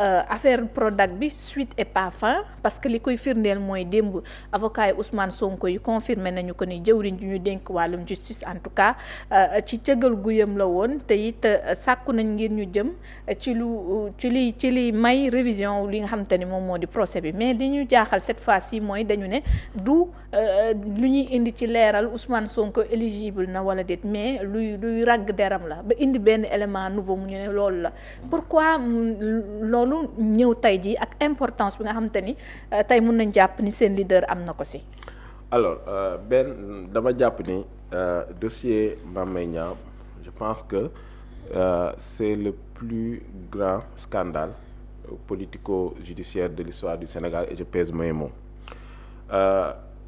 affaire Prodac bi suite et pas fin parce que li koy firndeel mooy démb avocat yi Ousmane Sonko yi confirmé nañu ko ni jëwriñ ju ñu dénk wàllum justice en tout cas ci cëgal guyam la woon te it sàkku nañ ngir ñu jëm ci li may révision li nga xamante ni moom moo di procès bi mais li ñu jaaxal cette fois-ci mooy dañu ne du lu ñuy indi ci leeral Ousmane Sonko éligible na wala déet mais luy ragg deram la ba indi benn élément nouveau mu ñu ne loolu la pourquoi loolu ñëw tey jii ak importance bi nga xamante ni tey mun nañ jàpp ni seen leader am na ko si. alors dama jàpp ni dossier Mame Mbaye Niang je pense que c'est le plus grand scandale politico-judiciaire de l'histoire du Sénégal et je pèse mes mots.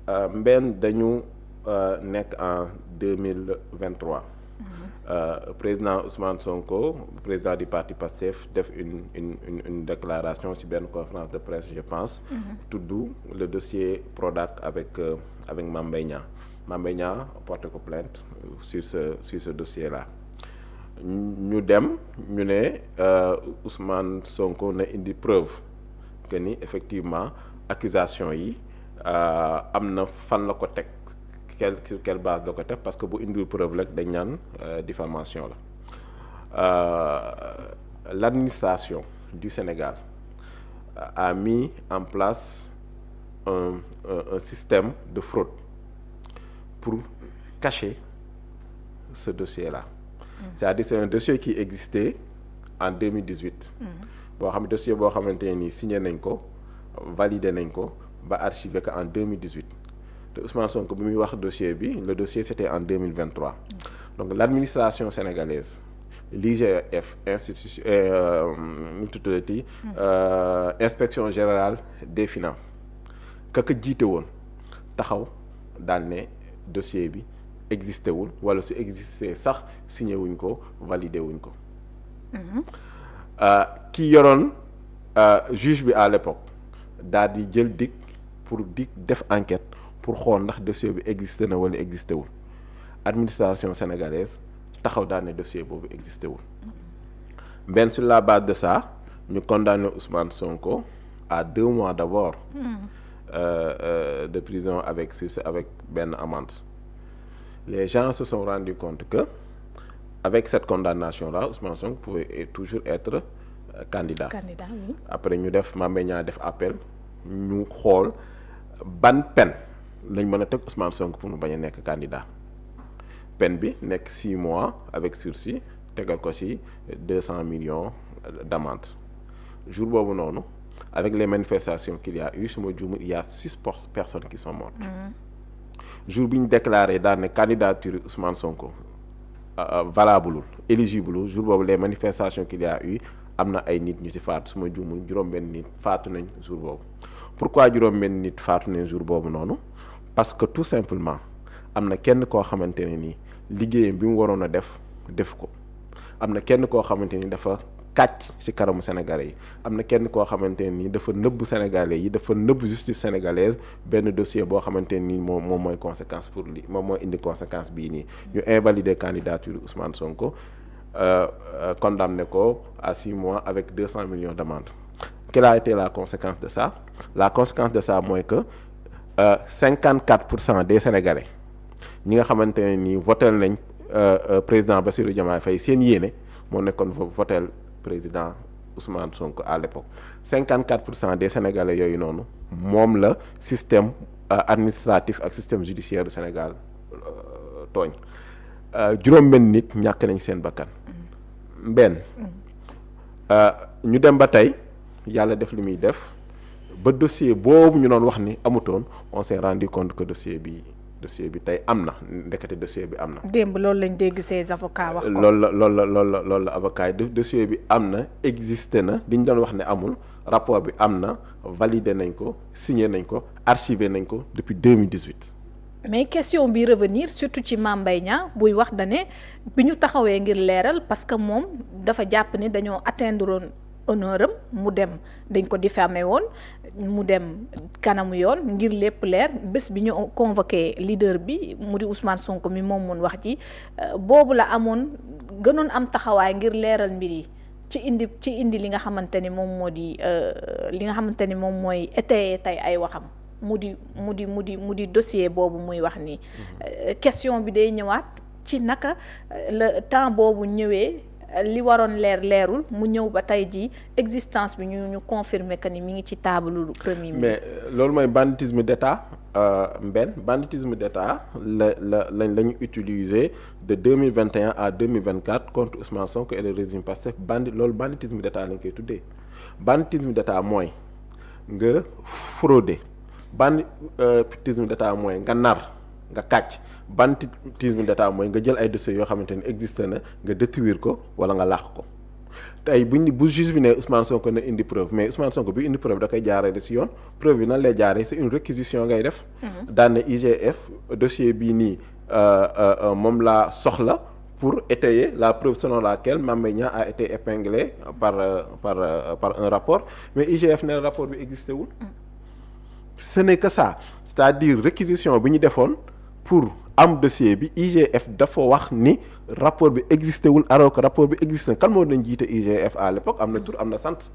Dañu nekk en 2023. Président Ousmane Sonko président du parti PASTEF def une déclaration ci benn conférence de presse je pense. tudd le dossier Prodac avec Mame Mbaye Niang. Mame Mbaye Niang porté ko plainte sur ce dossier là. ñu ne Ousmane Sonko na indi preuve que ni effectivement accusation yi am na fan la ko teg sur quelle base la ko teg parce que bu indi preuve rek dañ naan diffamation la. L'administration du Sénégal a mis en place un système de fraude pour cacher ce dossier-là. C'est-à-dire c'est un dossier qui existait en 2018. boo xam ne dossier boo xamante ne nii signé nañ ko validé nañ ko ba archivé ko en 2018 te Ousmane Sonko bi muy wax dossier bi le dossier c'était en 2023. Donc l'administration sénégalaise l'IGF institution inspection générale des finances kaka jiite woon taxaw daal ne dossier bi existé wul wala su existé sax signé wuñ ko validé wuñ ko. ki yoroon juge bi à l'époque daal di jël dig pour def enquête pour xool ndax dossier bi existé na wala existé wul administration sénégalaise taxaw daal ne dossier boobu existé wul. Sur la base de ça ñu condamné Ousmane Sonko à 2 mois d'abord de prison avec benn amende. Les gens se sont rendus compte que avec cette condamnation-là Ousmane Sonko pouvait toujours être candidat. Oui. Après ñu def Mame Mbaye Niang def appel ñu xool ban peine lañ mën a teg Ousmane Sonko pour mu bañ a nekk candidat. Peine bi nekk 6 mois avec sursis tegal ko ci 200 millions d'amende. Jour boobu noonu avec les manifestations qu'il y a eu suma juumul il y a 6 personnes qui sont mortes. Jour bi ñu déclaré daal ne candidature Ousmane Sonko valable éligible jour boobu les manifestations qu'il y a eu am na ay nit ñu ci faatu suma juumul juróom-benn nit faatu nañ jour boobu. Pourquoi juróom-benn nit faatu nañ jour boobu noonu parce que tout simplement am na kenn koo xamante ne nii liggéeyam bi mu waroon a def ko am na kenn koo xamante ni dafa kàcc ci kanamu sénégalais yi am na kenn koo xamante ni dafa nëbb sénégalais yi dafa nëbb justice sénégalaise benn dossier boo xamante ni moom mooy conséquence pour li moom mooy indi conséquence bii nii ñu invalider candidature Ousmane Sonko condamné ko à 6 mois avec 200 millions d'amende. Quelle a été la conséquence de ça? La conséquence de ça mooy que 54% des sénégalais ñi nga xamante ne nii votel nañ président Bassirou Diomaye Faye seen yéene moo nekkoon votel président Ousmane Sonko à l'époque 54% des sénégalais yooyu noonu moom la système administratif ak système judiciaire du Sénégal tooñ juróom-benn nit ñàkk nañ seen bakkan ñu dem ba tey yàlla def li muy def ba dossier boobu ñu doon wax ni amutoon on s'est rendu compte que dossier bi tey am na ndekete dossier bi am na. démb loolu lañ dégg ces avocats wax ko. loolu la avocat yi dossier bi am na existé na li ñu doon wax ne amul rapport bi am na validé nañ ko signé nañ ko archivé nañ ko depuis 2018. mais question bi revenir surtout ci Mame Mbaye Niang buy wax da ne bi ñu taxawee ngir leeral parce que moom dafa jàpp ni dañoo atteindre honneur am mu dem dañ ko diffamé woon mu dem kanamu yoon ngir lépp leer bés bi ñu convoqué leader bi mu di Ousmane Sonko mi moom mun wax ji boobu la amoon gënoon am taxawaay ngir leeral mbir yi ci indi li nga xamante ni moom moo di li nga xamante ni moom mooy étayer tey ay waxam mu di dossier boobu muy wax ni question bi day ñëwaat ci naka le temps boobu ñëwee li waroon leerul mu ñëw ba tey jii existence bi ñu confirmer que ni mi ngi ci table premier ministre. mais loolu mooy banditisme d'État banditisme d'État la ñu utiliser de 2021 à 2024 contre Ousmane Sonko et le régime Pastef loolu banditisme d'État lañ koy tuddee. banditisme d'État mooy nga frauder. banditisme d'État mooy nga nar nga kàcc. banditisme d'État mooy nga jël ay dossiers yoo xamante ni existé na nga détruire ko wala nga làq ko tey bu juge bi ne Ousmane Sonko na indi preuve mais Ousmane Sonko bi indi preuve da koy jaaree ci yoon preuve bi nan lay jaaree c'est une réquisition ngay def. daan ne IGF dossier bii nii moom laa soxla pour étayer la preuve selon laquelle Mame Mbaye Niang a été épinglé par un rapport mais IGF ne rapport bi existé wul. ce n'est que ça c'est-à-dire réquisition bi ñu defoon pour am dossier bi IGF dafa wax ni rapport bi existé wul alors que rapport bi existé kan moo doon jiite IGF à l'époque am na tur am na sant.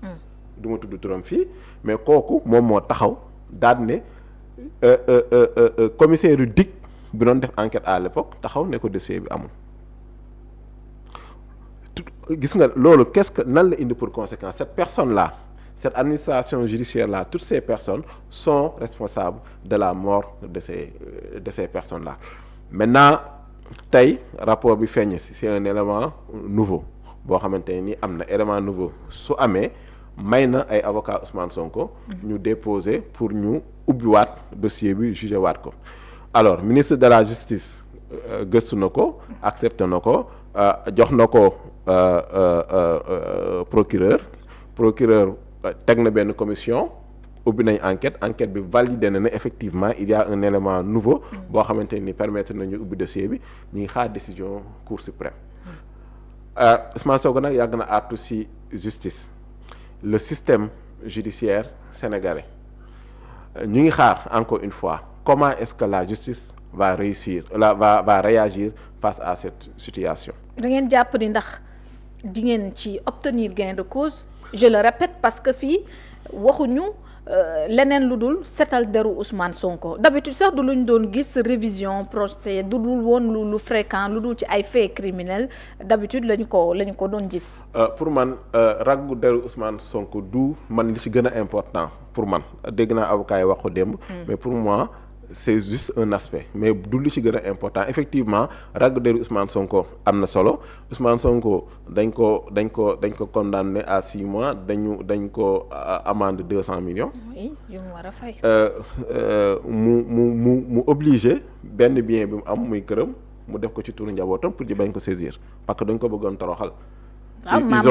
du ma tudd turam fii mais kooku moom moo taxaw daal ne commissaire yu DIC bi doon def enquête à l'époque taxaw ne ko dossier bi amul. gis nga loolu qu'est-ce que nan la indi pour conséquence cette personne là. Cette administration judiciaire-là, toutes ces personnes sont responsables de la mort de ces personnes-là. Maintenant, tey rapport bi feeñ si c'est un élément nouveau boo xamante ni am na élément nouveau su amee may na ay avocats Ousmane Sonko. ñu déposer pour ñu ubbiwaat dossier bi jugé waat ko. alors ministre de la justice gëstu na ko accepté na ko jox na ko procureur. teg na benn commission ubbi nañ enquête bi validé na ne effectivement il y a un élément nouveau boo xamante ni permettre nañu ubbi dossier bi ñu ngi xaar décision cour suprême. Ousmane Sonko nag yàgg na artu ci justice le système judiciaire sénégalais ñu ngi xaar encore une fois comment est-ce que la justice va réagir face à cette situation. da ngeen jàpp ni ndax di ngeen ci obtenir gain de cause. je le répète parce que fii waxuñu leneen lu dul setal deru Ousmane Sonko d'habitude sax du luñ doon gis révision procès du dul woon lu fréquent lu dul ci ay faits criminels d'habitude lañu ko doon gis. pour man raggu deru Ousmane Sonko du man li ci gën a important pour man dégg naa avocat yi wax ko démb. mais pour moi c'est juste un aspect mais du lu ci gën a important effectivement raggu deru Ousmane Sonko am na solo Ousmane Sonko dañ ko condamné à 6 mois dañ ko amende 200 millions. oui yu mu war a fay. mu obligé benn bien bi mu am muy këram mu def ko ci turu njabootam pour ñu bañ ko saisir parce que dañ ko bëggoon toroxal. ils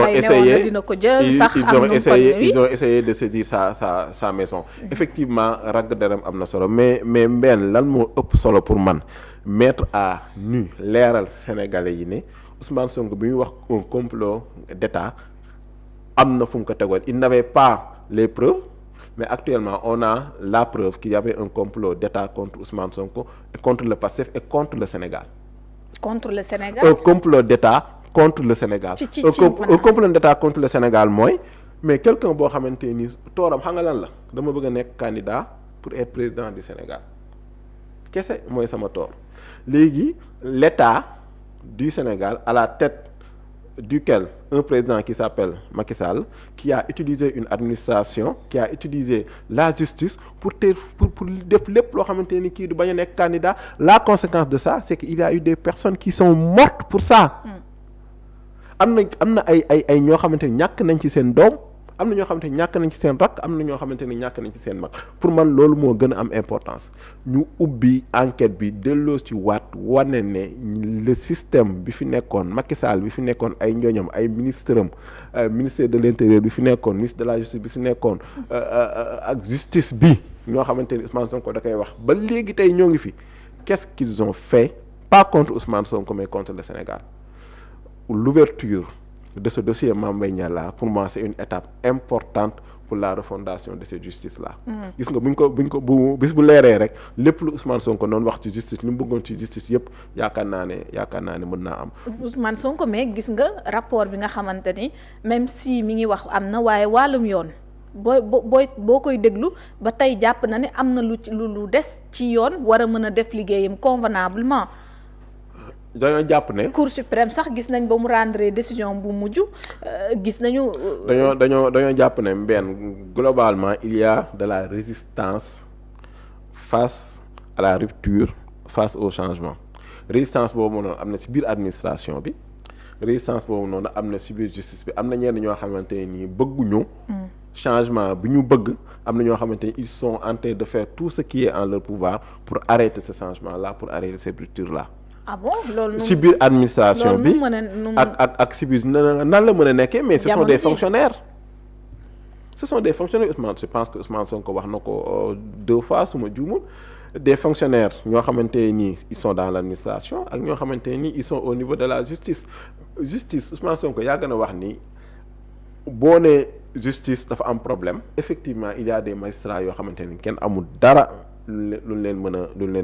ont essayé de saisir sa maison. effectivement ragg deram am na solo mais mbenn lan moo ëpp solo pour man mettre à nu leeral sénégalais yi ne Ousmane Sonko bi muy wax un complot d'État am na fu mu ko tegoon il n'avait pas les preuves mais actuellement on a la preuve qu'il y avait un complot d'État contre Ousmane Sonko et contre le Pastef et contre le Sénégal. contre le Sénégal. un complot d'État contre le Sénégal. un complot d'État contre le Sénégal mooy mais quelqu'un boo xamante ni tooram xam nga lan la dama bëgg a nekk candidat pour être président du Sénégal kese mooy sama toor léegi l'État du Sénégal à la tête duquel un président qui s'appelle Macky Sall qui a utilisé une administration qui a utilisé la justice pour def lépp loo xamante ni kii du bañ a nekk candidat la conséquence de ça c'est qu'il y a eu des personnes qui sont mortes pour ça. am na ay ñoo xamante ni ñàkk nañ ci seen doom am na ñoo xamante ni ñàkk nañ ci seen rakk am na ñoo xamante ni ñàkk nañ ci seen mag pour man loolu moo gën a am importance ñu ubbi enquête bi delloo ci waat wane ne le système bi fi nekkoon Macky Sall bi fi nekkoon ay ñooñam ay ministre ministère de l'intérieur bi fi nekkoon ministre de la justice bi fi nekkoon ak justice bi ñoo xamante ni Ousmane Sonko da koy wax ba léegi tey ñoo ngi fi qu'est-ce qu'ils ont fait pas contre Ousmane Sonko mais contre le Sénégal. L'ouverture de ce dossier Mame Mbaye Niang là pour moi c'est une étape importante pour la refondation de cette justice là. gis nga buñ ko bu bis bu leeree rek lépp lu Ousmane Sonko noonu wax ci justice li mu bëggoon ci justice yëpp yaakaar naa ne mën naa am. Ousmane Sonko mais gis nga rapport bi nga xamante ni même si mi ngi wax am na waaye wàllum yoon boo koy déglu ba tey jàpp na ne am na lu des ci yoon war a mën a def liggéeyam convenablement. dañoo jàpp ne. Cour suprême sax gis nañ ba mu rendre décision bu mujj gis nañu. dañoo jàpp ne benn globalement il y a de la résistance face à la rupture face au changement résistance boobu noonu am na ci biir administration bi résistance boobu noonu am na ci biir justice bi am na ñenn ñoo xamante ne nii bëgguñu. changement bi ñu bëgg am na ñoo xamante ni ils sont en train de faire tout ce qui est en leur pouvoir pour arrêter ce changement là pour arrêter ces ruptures là. ah bon loolu ci biir administration bi ak ci biir nan la mën a nekkee mais ce sont des fonctionnaires Ousmane je pense que Ousmane Sonko wax na ko 2 fois su ma juumul des fonctionnaires ñoo xamante nii ils sont dans l'administration ak ñoo xamante nii ils sont au niveau de la justice Ousmane Sonko yàgg na wax ni boo nee justice dafa am problème effectivement il y a des magistrats yoo xamante ni kenn amul dara lu leen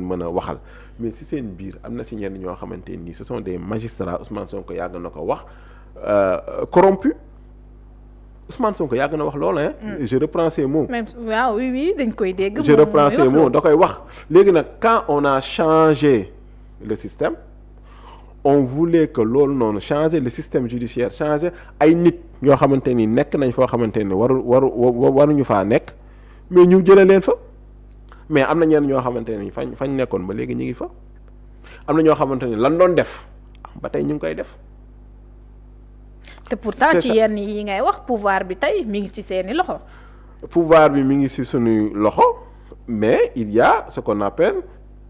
mën a waxal mais ci seen biir am na ci ñenn ñoo xamante ni ce sont des magistrats Ousmane Sonko yàgg na ko wax corrompus Ousmane Sonko yàgg na wax loolu hein. Je reprends ces mots. même waaw oui dañ koy dégg. Je reprends ces mots da koy wax léegi nag quand on a changé le système on voulait que loolu noonu changer le système judiciaire changer ay nit ñoo xamante ni nekk nañ foo xamante ni waruñu faa nekk mais ñu jëlee leen fa. mais am na ñenn ñoo xamante ni fañ nekkoon ba léegi ñu ngi fa am na ñoo xamante ni lan doon def ba tey ñu ngi koy def. te pourtant ci yenn yi ngay wax pouvoir bi tey mi ngi ci seeni loxo. pouvoir bi mi ngi ci suñuy loxo mais il y a ce qu'on appelle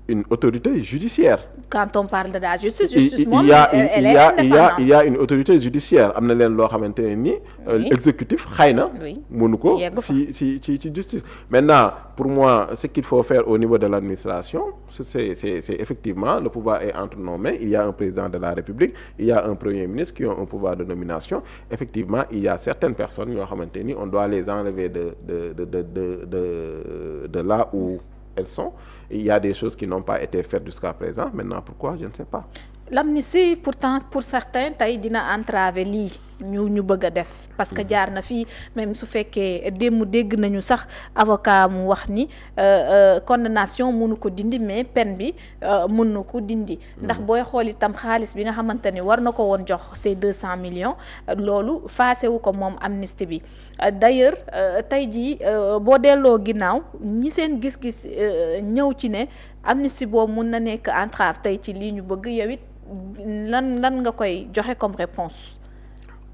une autorité judiciaire. Quand on parle de la justice moom elle est indépendante. Il y a une autorité judiciaire am na leen loo xamante ne ni. exécutif xëy na. mënu ko ci justice. Maintenant pour moi ce qu'il faut faire au niveau de l'administration c'est effectivement le pouvoir est entre nos mains. Il y a un président de la République il y a un premier ministre qui ont un pouvoir de nomination. Effectivement il y a certaines personnes yoo xamante ni on doit les enlever de là où elles sont. Il y a des choses qui n'ont pas été faites jusqu'à présent. Maintenant, pourquoi? Je ne sais pas. L'amnistie pourtant pour certains tey dina entraver lii ñu bëgg a def parce que jaar na fii même su fekkee démb dégg nañu sax avocat mu wax ni condamnation mënu ko dindi mais peine bi mën na ko dindi ndax booy xool itam xaalis bi nga xamante ni war na ko woon jox ces 200 millions loolu faasewu ko moom amnistie bi d'ailleurs tey jii boo delloo ginnaaw ñi seen gis-gis ñëw ci ne amnistie boobu mun na nekk entrave tey ci lii ñu bëgg yow it lan nga koy joxe comme réponse.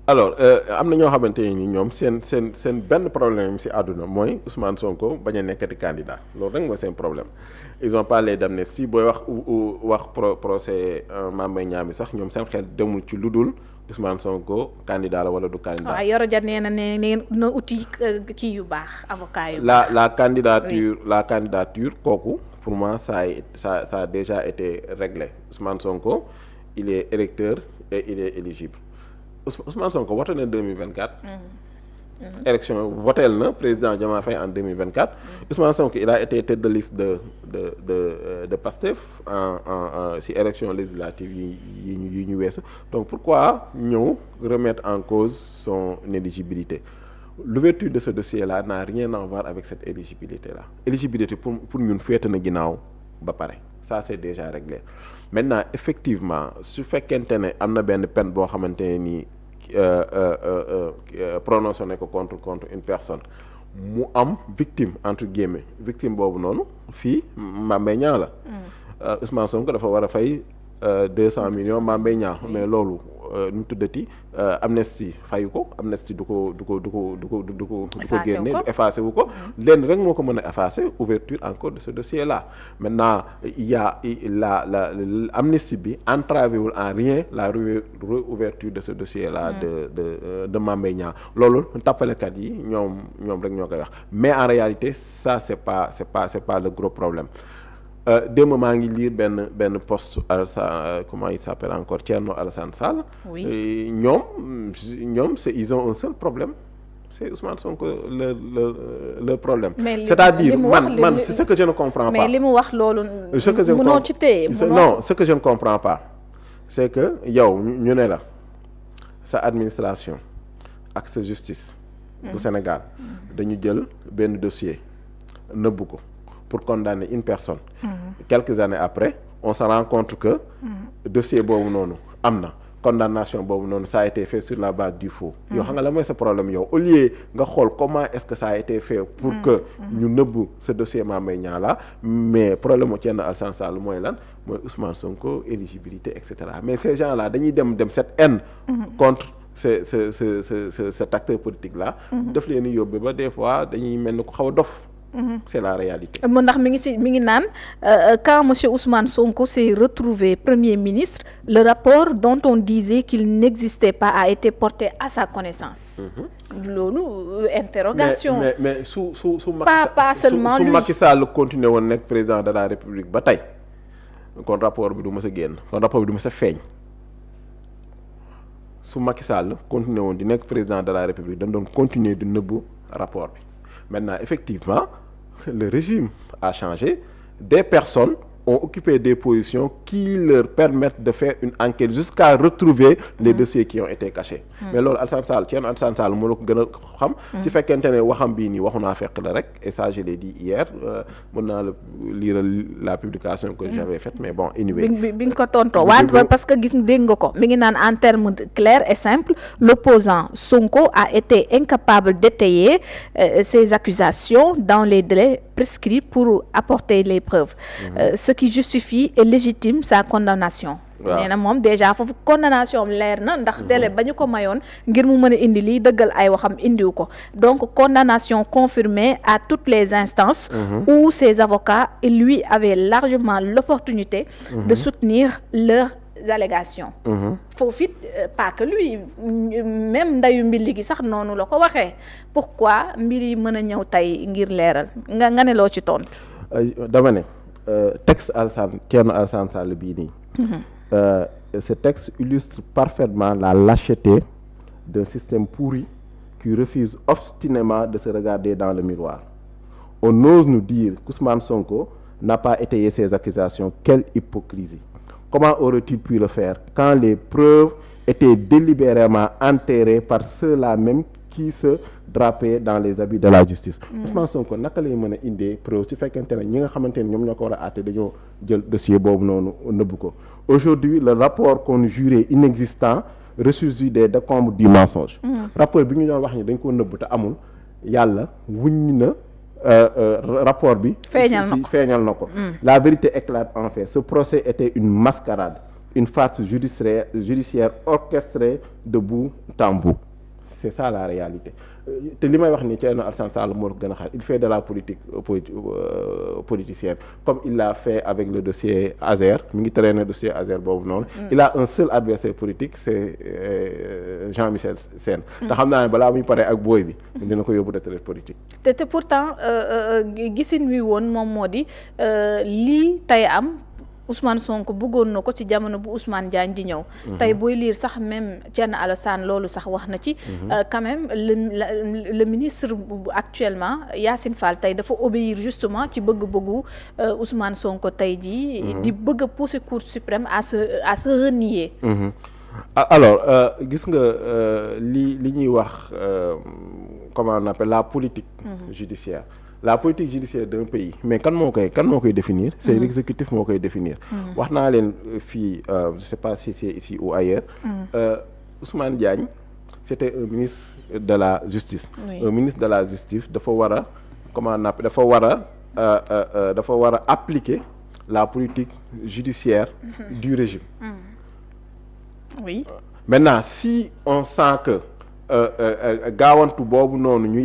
Alors am na ñoo xamante ni ñoom seen benn problème ci àdduna mooy Ousmane Sonko bañ a nekkati candidat loolu rek mooy seen problème ils ont parlé d'amnistie booy wax procès Mame Mbaye Niang sax ñoom seen xel demul ci lu dul Ousmane Sonko candidat la wala du candidat. waaw Yoro Dia nee na uti kii yu baax avocat yu baax. la candidature kooku pour moi ça a déjà été réglé Ousmane Sonko il est électeur et il est éligible. Ousmane Sonko voté na 2024. Élection votel na président Diomaye Faye en 2024. Ousmane Sonko il a été tête de liste de Pastef si élection législative yi ñu weesu donc pourquoi ñëw remettre en cause son éligibilité. L'ouverture de ce dossier-là n'a rien à voir avec cette éligibilité-là. Éligibilité pour ñun féete na ginnaaw ba pare ça c'est déjà réglé maintenant effectivement su fekkente ne am na benn peine boo xamante ne nii prononcé ne ko contre une personne mu am victime entre guillemets victime boobu noonu fii Mame Mbaye Niang la. Ousmane Sonko dafa war a fay 200 millions Mame Mbaye Niang mais loolu nu mu tuddati amnistie fayu ko amnistie du ko génne du effacé wu ko lenn rek moo ko mën a effacer ouverture encore de ce dossier là maintenant il y a la amnistie bi entravé wul en rien la réouverture de ce dossier là de Mame Mbaye Niang loolu tappalekat yi ñoom rek ñoo koy wax mais en réalité ça c'est pas le gros problème démb maa ngi lire benn post Alassane comment il s'appelle encore Thierno Alassane Sall. oui ñoom ils ont un seul problème c'est Ousmane Sonko le problème. c'est-à-dire man c'est ce que je ne comprends pas. mais li mu wax loolu. mënoo ci téye non ce que je ne comprends pas c'est que yow ñu ne la sa administration ak sa justice. bu Sénégal dañu jël benn dossier nëbbu ko pour condamner une personne. quelques années après on se rend compte que. dossier boobu noonu am na. condamnation boobu noonu ça a été fait sur la base du faux. yow xam nga la mooy sa problème yow au lieu nga xool comment est-ce que ça a été fait pour que ñu nëbb ce dossier Mame Mbaye Niang là mais problème mu Thierno Alassane Sall mooy lan mooy Ousmane Sonko éligibilité et cetera mais ces gens là dañuy dem cette haine contre cet acteur politique là daf leen di yóbbu ba des fois dañuy mel ni ko xaw a dof. C'est la réalité. ndax mi ngi naan quand monsieur Ousmane Sonko s'est retrouvé Premier ministre le rapport dont on disait qu'il n'existait pas a été porté à sa connaissance. loolu interrogation. mais su pas seulement lui su Macky Sall continué woon nekk président de la République ba tey kon rapport bi du mës a génn kon rapport bi du mës a feeñ su Macky Sall continué woon di nekk président de la République dañ doon continuer di nëbbu rapport bi. Maintenant, effectivement, le régime a changé. Des personnes ont occupé des positions qui leur permettent de faire une enquête jusqu'à retrouver les dossiers qui ont été cachés. Mais loolu Alassane Sall Thierno Alassane Sall moo la ko gën a xam. ci fekkente ne waxam bii nii waxu naa fekk la rek et ça je l'ai dit hier mën naa la lire la publication que j'avais faite mais bon anyway. bi nga ko tontoo wante parce que gis dégg nga ko mi ngi naan en termes clairs et simples l'opposant Sonko a été incapable d'étayer ses accusations dans les délais prescrits pour apporter les preuves. Ce qui justifie et légitime sa condamnation. nee na moom déjà foofu condamnation am leer na ndax délai ba ñu ko mayoon ngir mu mën a indi lii dëggal ay waxam indiwu ko donc condamnation confirmée à toutes les instances où ses avocats lui avaient largement l'opportunité de soutenir leurs allégations. foofu it pas que lui même ndayu mbili gi sax noonu la ko waxee pourquoi mbir yi mën a ñëw tey ngir leeral nga ne loo ci tontu. dama ne texte Thierno Alassane Sall bii nii. Ce texte illustre parfaitement la lâcheté d'un système pourri qui refuse obstinément de se regarder dans le miroir. On ose nous dire qu'Ousmane Sonko n'a pas étayé ses accusations. Quelle hypocrisie! Comment aurait-il pu le faire quand les preuves étaient délibérément enterrées par ceux-là même qui se drapaient dans les habits de la justice. Ousmane Sonko naka lay mën a indee preuve su fekkente ne ñi nga xamante ne ñoom ñoo ko war a àtte dañoo jël dossier boobu noonu nëbbu ko. Aujourd'hui le rapport qu'on jurait inexistant ressurgit des décombres du mensonge. rapport bi ñu doon wax ni dañ ko nëbbu te amul yàlla wuññi na rapport bi. feeñal na ko. La vérité éclate enfin. Ce procès était une mascarade, une farce judiciaire orchestrée de bout en bout. C'est ça la réalité te li may wax ni Thierno Alassane Sall moo gën a xaar il fait de la politique politicienne comme il l'a fait avec le dossier Azer mi ngi traîner dossier Azer boobu noonu. Il a un seul adversaire politique c'est Jean-Michel Sène. te xam naa ne balaa muy pare ak booy bi. dina ko yóbbu retraite politique. te pourtant gisin wi woon moom moo di lii tey am. Ousmane Sonko bëggoon na ko ci jamono bu Ousmane Diagne di ñëw. tey booy lire sax même Thierno Alassane loolu sax wax na ci. quand même le ministre actuellement Yacine Fall tey dafa obéir justement ci bëgg-bëggu Ousmane Sonko tey jii. di bëgg a pousser Cour suprême à se renier. alors gis nga li ñuy wax comment on appelle la politique judiciaire. La politique judiciaire d'un pays mais kan moo koy définir c'est l'exécutif moo koy définir wax naa leen fii je sais pas si c'est ici ou ailleurs Ousmane Diagne c'était un ministre de la justice. Un ministre de la justice dafa war a comment on appelle dafa war a appliquer la politique judiciaire du régime. Oui. Maintenant si on sent que gaawantu boobu noonu ñu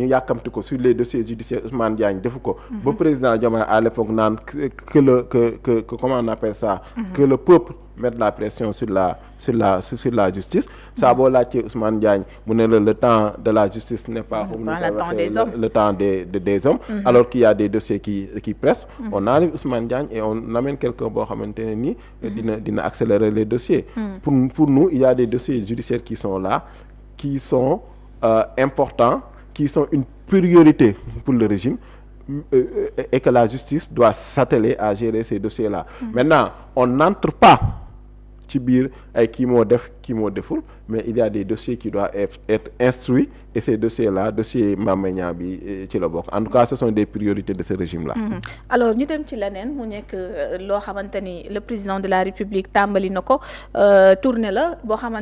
yàkkamti ko sur les dossiers judiciaires Ousmane Diagne defu ko. ba président Diomaye à l'époque naan que comment on appelle ça. que le peuple mette la pression sur la justice. saa boo laajtee Ousmane Diagne mu ne le temps de la justice n'est pas. le temps des hommes. alors qu'il y a des dossiers qui pressent. on arrive Ousmane Diagne et on amène quelqu'un boo xamante ne nii. dina accélérer les dossiers. pour nous il y a des dossiers judiciaires qui sont là. qui sont importants, qui sont une priorité pour le régime et que la justice doit s'atteler à gérer ces dossiers-là. Maintenant, on n'entre pas ci biir ay kii moo def kii moo deful mais il y a des dossiers qui doivent être instruits et ces dossiers-là dossier Mame Mbaye Niang bi ci la bokk en tout cas ce sont des priorités de ce régime-là. alors ñu dem ci leneen mu nekk loo xamante ni le président de la République tàmbali na ko tournée la boo xamante